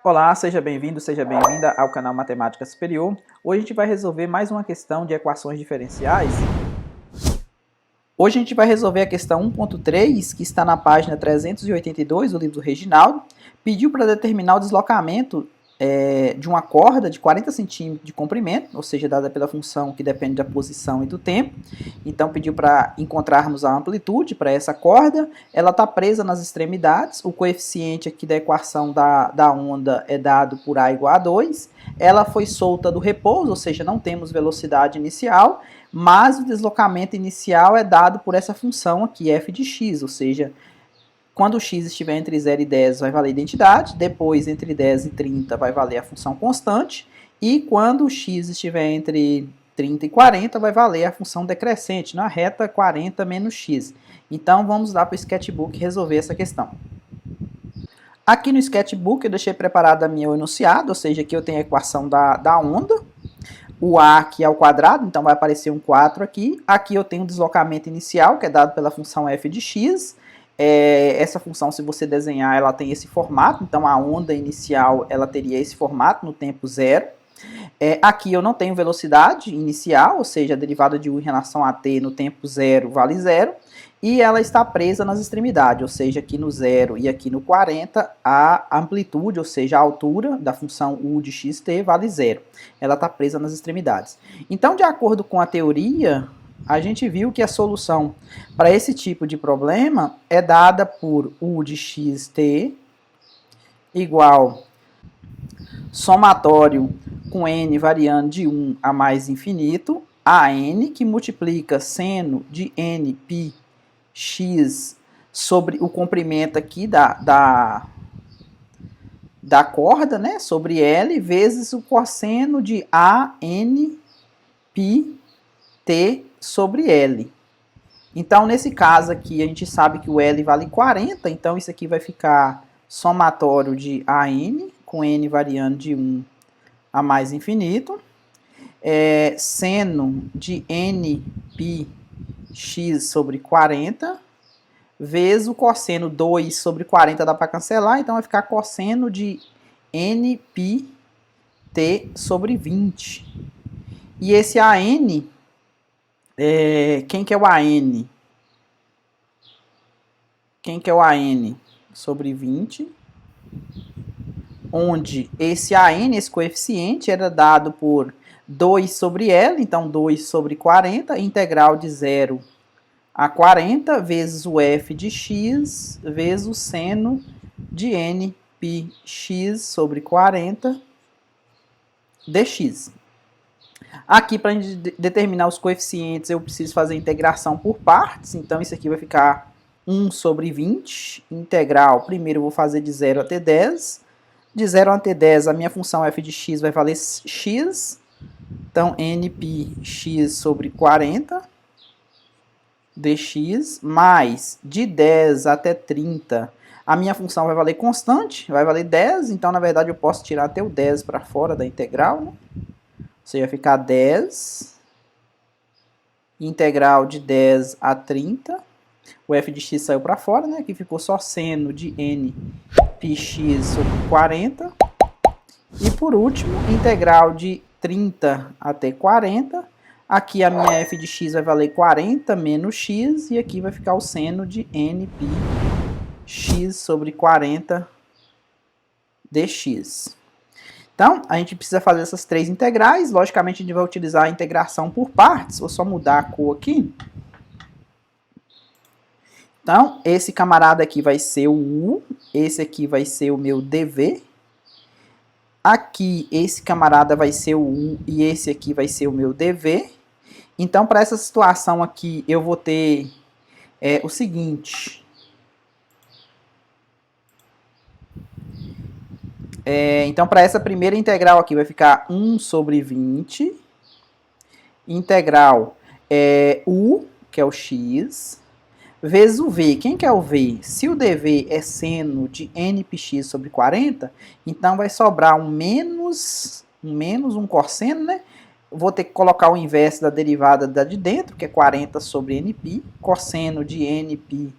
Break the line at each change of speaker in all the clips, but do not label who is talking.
Olá, seja bem-vindo, seja bem-vinda ao canal Matemática Superior. Hoje a gente vai resolver mais uma questão de equações diferenciais. Hoje a gente vai resolver a questão 1.3, que está na página 382 do livro do Reginaldo. Pediu para determinar o deslocamento de uma corda de 40 centímetros de comprimento, ou seja, dada pela função que depende da posição e do tempo. Então pediu para encontrarmos a amplitude para essa corda. Ela está presa nas extremidades. O coeficiente aqui da equação da onda é dado por A igual a 2. Ela foi solta do repouso, ou seja, não temos velocidade inicial, mas o deslocamento inicial é dado por essa função aqui, f de x, ou seja, quando o x estiver entre 0 e 10 vai valer a identidade, depois entre 10 e 30 vai valer a função constante, e quando o x estiver entre 30 e 40 vai valer a função decrescente, na reta 40 menos x. Então vamos lá para o sketchbook resolver essa questão. Aqui no sketchbook eu deixei preparado o meu enunciado, ou seja, aqui eu tenho a equação da onda, o A aqui é ao quadrado, então vai aparecer um 4 aqui. Aqui eu tenho o deslocamento inicial, que é dado pela função f de x. Essa função, se você desenhar, ela tem esse formato, então a onda inicial ela teria esse formato no tempo zero. Aqui eu não tenho velocidade inicial, ou seja, a derivada de u em relação a t no tempo zero vale zero. E ela está presa nas extremidades, ou seja, aqui no 0 e aqui no 40, a amplitude, ou seja, a altura da função u de xt vale zero. Ela está presa nas extremidades. Então, de acordo com a teoria, a gente viu que a solução para esse tipo de problema é dada por u de xt igual somatório com n variando de 1 a mais infinito, a n, que multiplica seno de n π x sobre o comprimento aqui da corda, né, sobre L, vezes o cosseno de A, N, π, T sobre L. Então, nesse caso aqui, a gente sabe que o L vale 40, então isso aqui vai ficar somatório de AN, com N variando de 1 a mais infinito, seno de N, π, x sobre 40, vezes o cosseno 2 sobre 40 dá para cancelar, então vai ficar cosseno de nπt sobre 20. E esse AN, quem que é o AN? Quem que é o AN? Sobre 20, onde esse AN, esse coeficiente, era dado por 2 sobre L, então 2 sobre 40, integral de 0 a 40, vezes o f de x, vezes o seno de n πx sobre 40 dx. Aqui, para a gente determinar os coeficientes, eu preciso fazer a integração por partes, então isso aqui vai ficar 1 sobre 20, integral, primeiro eu vou fazer de 0 até 10, de 0 até 10 a minha função f de x vai valer x, então nπx sobre 40 dx, mais de 10 até 30, a minha função vai valer constante, vai valer 10, então na verdade eu posso tirar até o 10 para fora da integral, né? Ou seja, vai ficar 10, integral de 10 a 30, o f de x saiu para fora, né? Aqui ficou só seno de n πx sobre 40, e por último, integral de 30 até 40, aqui a minha f de x vai valer 40 menos x, e aqui vai ficar o seno de nπx sobre 40 dx. Então, a gente precisa fazer essas três integrais. Logicamente, a gente vai utilizar a integração por partes. Vou só mudar a cor aqui. Então, esse camarada aqui vai ser o u, esse aqui vai ser o meu dv. Aqui, esse camarada vai ser o u e esse aqui vai ser o meu dv. Então, para essa situação aqui, eu vou ter o seguinte. Então, para essa primeira integral aqui, vai ficar 1 sobre 20. Integral u, que é o x, vezes o v. Quem que é o v? Se o dv é seno de nπx sobre 40, então vai sobrar um menos, um cosseno, né? Vou ter que colocar o inverso da derivada da de dentro, que é 40 sobre nπ, cosseno de nπx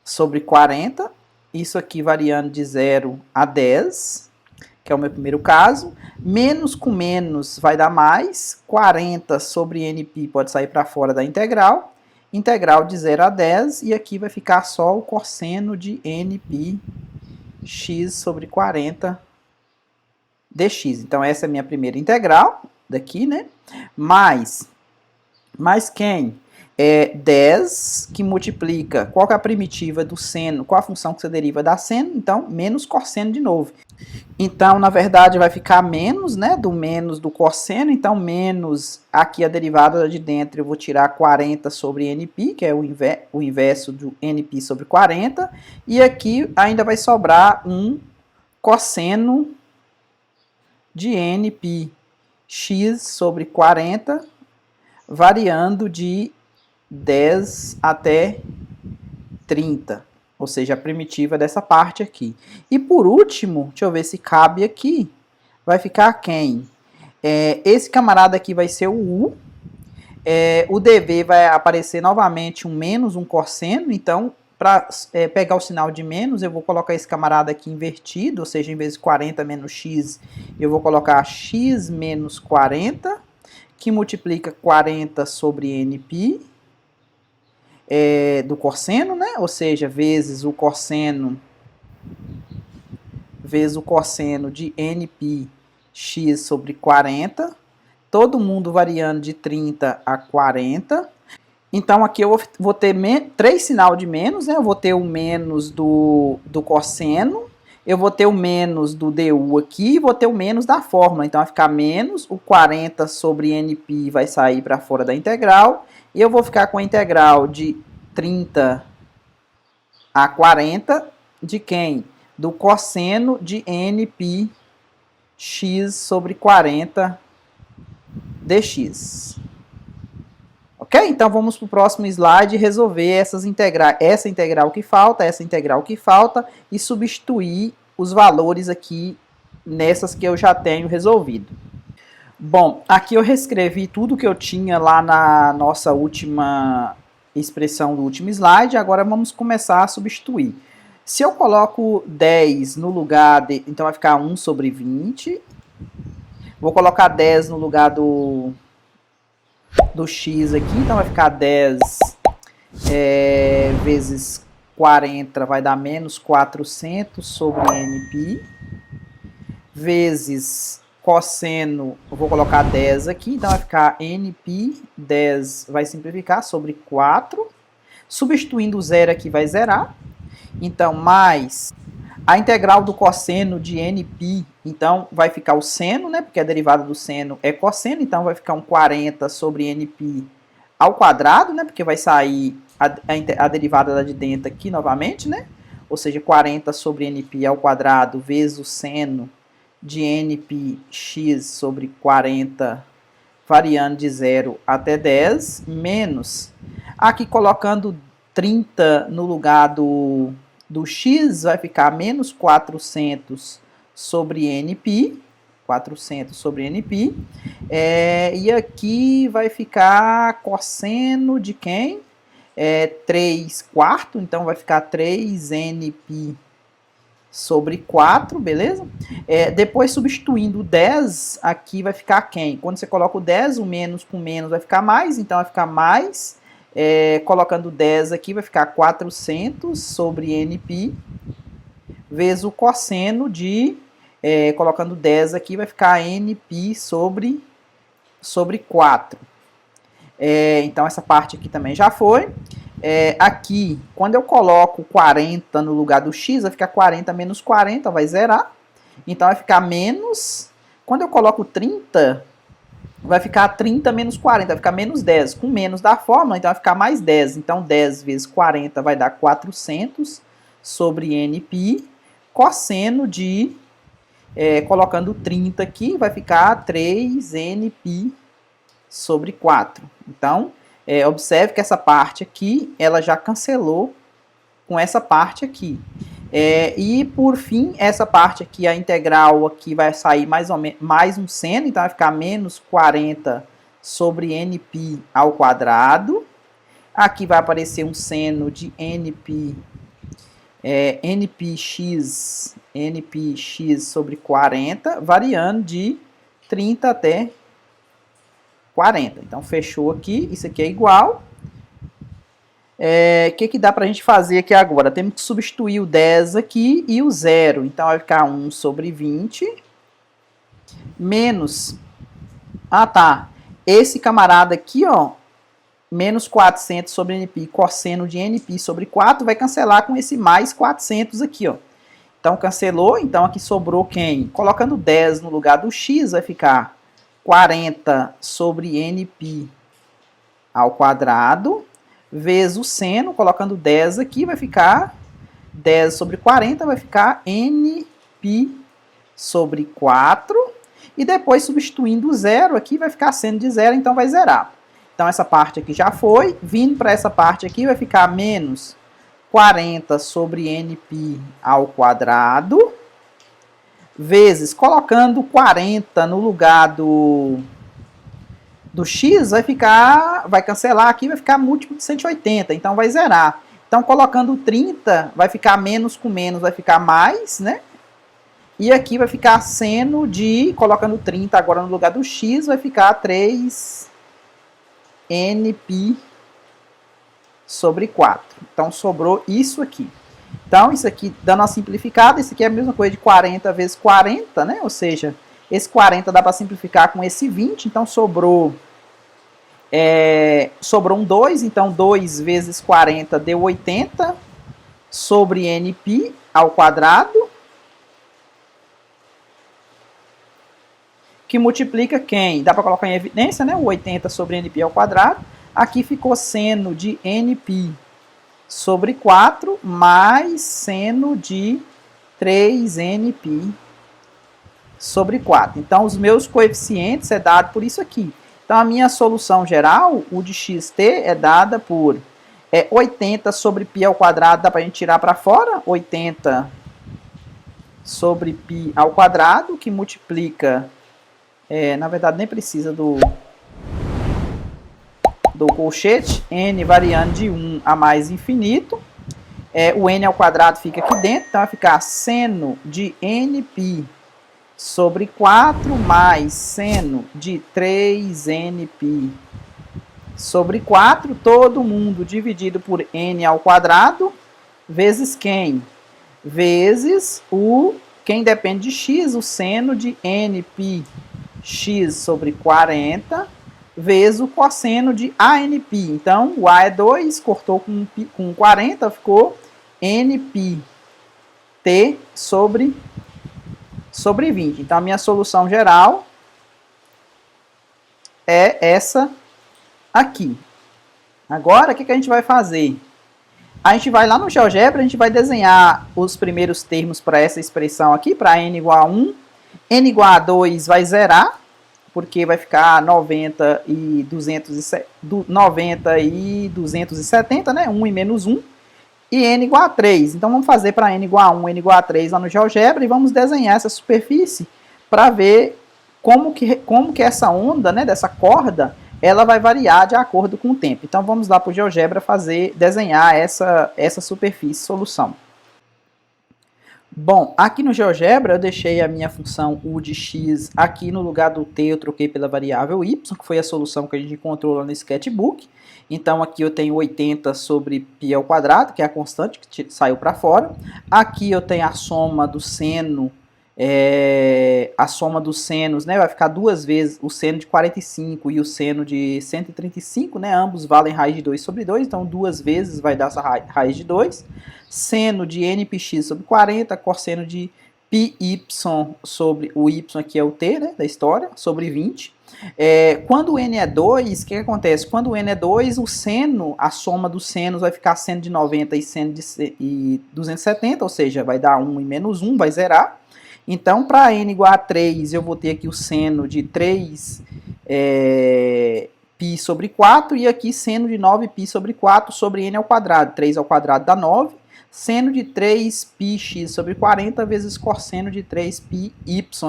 sobre 40, isso aqui variando de 0 a 10, que é o meu primeiro caso. Menos com menos vai dar mais. 40 sobre nπ pode sair para fora da integral. Integral de 0 a 10, e aqui vai ficar só o cosseno de nπ x sobre 40 dx. Então, essa é a minha primeira integral, daqui, né? Mais quem? 10 que multiplica, qual que é a primitiva do seno, qual a função que você deriva da seno? Então, menos cosseno de novo. Então, na verdade, vai ficar menos, né, do menos do cosseno. Então, menos, aqui a derivada de dentro, eu vou tirar 40 sobre nπ, que é o inverso do nπ sobre 40. E aqui ainda vai sobrar um cosseno de nπ x sobre 40, variando de 10 até 30. Ou seja, a primitiva dessa parte aqui. E por último, deixa eu ver se cabe aqui, vai ficar quem? Esse camarada aqui vai ser o U. O dv vai aparecer novamente um menos, um cosseno. Então, para pegar o sinal de menos, eu vou colocar esse camarada aqui invertido. Ou seja, em vez de 40 menos x, eu vou colocar x menos 40, que multiplica 40 sobre nπ. Do cosseno, né? Ou seja, vezes o cosseno de nπ x sobre 40, todo mundo variando de 30 a 40. Então, aqui eu vou ter 3 sinal de menos, né? Eu vou ter o menos do cosseno, eu vou ter o menos do du aqui, e vou ter o menos da fórmula. Então, vai ficar menos, o 40 sobre nπ vai sair para fora da integral, e eu vou ficar com a integral de 30 a 40 de quem? Do cosseno de nπ x sobre 40 dx. Ok? Então, vamos para o próximo slide resolver essa integral que falta, essa integral que falta, e substituir os valores aqui nessas que eu já tenho resolvido. Bom, aqui eu reescrevi tudo que eu tinha lá na nossa última expressão do último slide. Agora vamos começar a substituir. Se eu coloco 10 no lugar de... Então vai ficar 1 sobre 20. Vou colocar 10 no lugar do x aqui. Então vai ficar 10 vezes 40 vai dar menos 400 sobre nπ. Vezes cosseno, eu vou colocar 10 aqui, então vai ficar nπ, 10 vai simplificar sobre 4. Substituindo o zero aqui vai zerar. Então, mais a integral do cosseno de nπ, então vai ficar o seno, né? Porque a derivada do seno é cosseno, então vai ficar um 40 sobre nπ ao quadrado, né? Porque vai sair a derivada lá de dentro aqui novamente, né? Ou seja, 40 sobre nπ ao quadrado vezes o seno de nπ x sobre 40, variando de 0 até 10, menos, aqui colocando 30 no lugar do x, vai ficar menos 400 sobre nπ, 400 sobre nπ, e aqui vai ficar cosseno de quem? 3 quartos, então vai ficar 3 nπ sobre 4, beleza? Depois, substituindo o 10, aqui vai ficar quem? Quando você coloca o 10, o menos com menos vai ficar mais, então vai ficar mais. Colocando 10 aqui, vai ficar 400 sobre nπ, vezes o cosseno de... colocando 10 aqui, vai ficar nπ sobre 4. Então, essa parte aqui também já foi. Aqui, quando eu coloco 40 no lugar do x, vai ficar 40 menos 40, vai zerar. Então, vai ficar menos... Quando eu coloco 30, vai ficar 30 menos 40, vai ficar menos 10. Com menos da fórmula, então vai ficar mais 10. Então, 10 vezes 40 vai dar 400 sobre nπ. Cosseno de... colocando 30 aqui, vai ficar 3 nπ sobre 4. Então... observe que essa parte aqui, ela já cancelou com essa parte aqui. E por fim, essa parte aqui, a integral aqui vai sair mais ou menos mais um seno, então vai ficar menos 40 sobre nπ ao quadrado. Aqui vai aparecer um seno de nπ npx sobre 40, variando de 30 até 40. Então, fechou aqui, isso aqui é igual. O que dá para a gente fazer aqui agora? Temos que substituir o 10 aqui e o 0. Então, vai ficar 1 sobre 20 menos... Ah, tá. Esse camarada aqui, ó, menos 400 sobre nπ, cosseno de nπ sobre 4, vai cancelar com esse mais 400 aqui, ó. Então, cancelou. Então, aqui sobrou quem? Colocando 10 no lugar do x, vai ficar 40 sobre nπ ao quadrado, vezes o seno, colocando 10 aqui, vai ficar 10 sobre 40, vai ficar nπ sobre 4. E depois, substituindo o zero aqui, vai ficar seno de zero, então vai zerar. Então, essa parte aqui já foi. Vindo para essa parte aqui, vai ficar menos 40 sobre nπ ao quadrado, vezes, colocando 40 no lugar do x, vai cancelar aqui, vai ficar múltiplo de 180, então vai zerar. Então, colocando 30, vai ficar menos com menos, vai ficar mais, né? E aqui vai ficar seno de, colocando 30 agora no lugar do x, vai ficar 3 nπ sobre 4. Então, sobrou isso aqui. Então, isso aqui, dando uma simplificada, isso aqui é a mesma coisa de 40 vezes 40, né? Ou seja, esse 40 dá para simplificar com esse 20, então sobrou um 2, então 2 vezes 40 deu 80 sobre nπ ao quadrado, que multiplica quem? Dá para colocar em evidência, né? O 80 sobre nπ ao quadrado. Aqui ficou seno de nπ sobre 4 mais seno de 3nπ sobre 4. Então, os meus coeficientes é dado por isso aqui. Então, a minha solução geral, o de xt, é dada por 80 sobre π ao quadrado, dá para a gente tirar para fora. 80 sobre π ao quadrado, que multiplica... na verdade, nem precisa do colchete, n variando de 1 a mais infinito. O n ao quadrado fica aqui dentro, então vai ficar seno de nπ sobre 4 mais seno de 3nπ sobre 4, todo mundo dividido por n ao quadrado, vezes quem? Vezes quem depende de x, o seno de nπ x sobre 40, vezes o cosseno de anπ. Então, o a é 2, cortou com 40, ficou nπt sobre 20. Então, a minha solução geral é essa aqui. Agora, o que a gente vai fazer? A gente vai lá no GeoGebra, a gente vai desenhar os primeiros termos para essa expressão aqui, para n igual a 1. N igual a 2 vai zerar, porque vai ficar 90 e 270, né? 1 e menos 1. E n igual a 3. Então, vamos fazer para n igual a 1, n igual a 3 lá no GeoGebra e vamos desenhar essa superfície para ver como que essa onda, né, dessa corda, ela vai variar de acordo com o tempo. Então, vamos lá para o GeoGebra desenhar essa superfície, solução. Bom, aqui no GeoGebra eu deixei a minha função u de x aqui no lugar do t, eu troquei pela variável y, que foi a solução que a gente encontrou lá no sketchbook. Então aqui eu tenho 80 sobre π ao quadrado, que é a constante que saiu para fora. Aqui eu tenho a soma do seno, dos senos, né, vai ficar duas vezes o seno de 45 e o seno de 135, né, ambos valem raiz de 2 sobre 2, então duas vezes vai dar essa raiz de 2. Seno de npx sobre 40, cosseno de πy sobre o y, aqui é o t, né, da história, sobre 20. Quando o n é 2, o que acontece? Quando o n é 2, o seno, a soma dos senos vai ficar seno de 90 e seno de 270, ou seja, vai dar 1 e menos 1, vai zerar. Então, para n igual a 3, eu vou ter aqui o seno de 3 π sobre 4, e aqui seno de 9π sobre 4 sobre n ao quadrado. 3 ao quadrado dá 9. Seno de 3πx sobre 40 vezes cosseno de 3πy,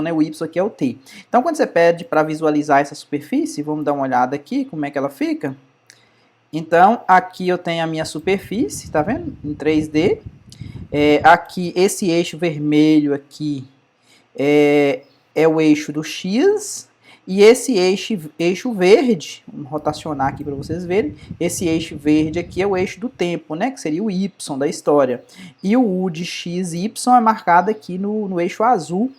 né? O y aqui é o t. Então, quando você pede para visualizar essa superfície, vamos dar uma olhada aqui, como é que ela fica. Então, aqui eu tenho a minha superfície, tá vendo? Em 3D. Aqui, esse eixo vermelho aqui é o eixo do X, e esse eixo verde, vamos rotacionar aqui para vocês verem, esse eixo verde aqui é o eixo do tempo, né, que seria o Y da história. E o U de X e Y é marcado aqui no eixo azul,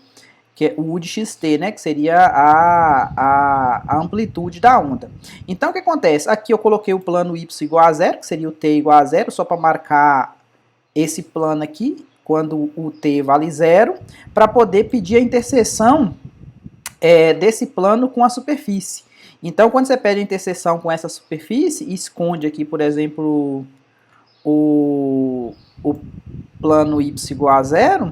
que é o U de xt, né, que seria a amplitude da onda. Então, o que acontece? Aqui eu coloquei o plano y igual a zero, que seria o t igual a zero, só para marcar esse plano aqui, quando o t vale zero, para poder pedir a interseção desse plano com a superfície. Então, quando você pede a interseção com essa superfície, e esconde aqui, por exemplo, o plano y igual a zero,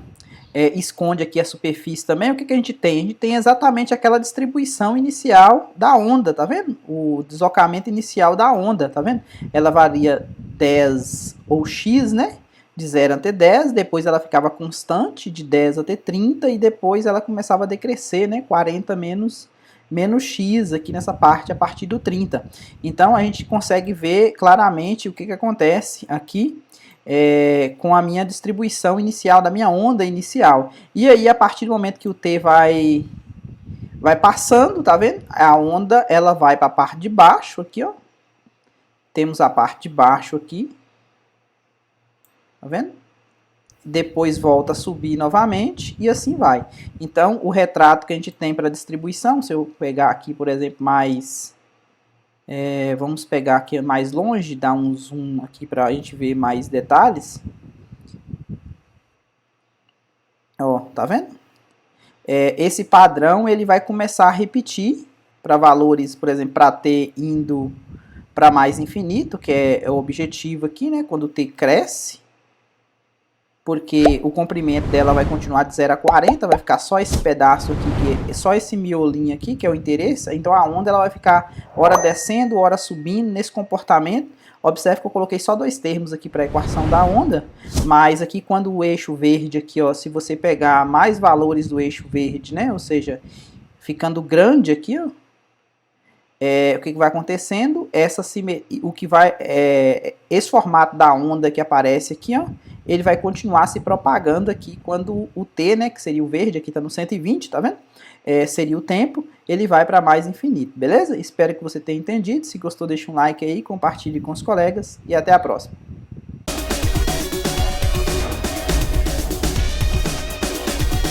esconde aqui a superfície também, o que a gente tem? A gente tem exatamente aquela distribuição inicial da onda, tá vendo? O deslocamento inicial da onda, tá vendo? Ela varia 10 ou x, né? De 0 até 10, depois ela ficava constante de 10 até 30 e depois ela começava a decrescer, né? 40 menos x aqui nessa parte a partir do 30. Então a gente consegue ver claramente o que acontece aqui com a minha distribuição inicial, da minha onda inicial. E aí, a partir do momento que o t vai passando, tá vendo? A onda, ela vai para a parte de baixo aqui, ó. Temos a parte de baixo aqui. Tá vendo? Depois volta a subir novamente e assim vai. Então, o retrato que a gente tem para distribuição, se eu pegar aqui, por exemplo, mais... vamos pegar aqui mais longe, dar um zoom aqui para a gente ver mais detalhes. Ó, tá vendo? Esse padrão ele vai começar a repetir para valores, por exemplo, para t indo para mais infinito, que é o objetivo aqui, né? Quando o t cresce, porque o comprimento dela vai continuar de 0 a 40, vai ficar só esse pedaço aqui, que é só esse miolinho aqui, que é o interesse. Então a onda ela vai ficar hora descendo, hora subindo nesse comportamento. Observe que eu coloquei só dois termos aqui para a equação da onda, mas aqui quando o eixo verde aqui, ó, se você pegar mais valores do eixo verde, né, ou seja, ficando grande aqui, ó, o que vai acontecendo? Esse formato da onda que aparece aqui, ó, ele vai continuar se propagando aqui quando o t, né, que seria o verde, aqui está no 120, tá vendo? Seria o tempo, ele vai para mais infinito, beleza? Espero que você tenha entendido. Se gostou, deixa um like aí, compartilhe com os colegas e até a próxima.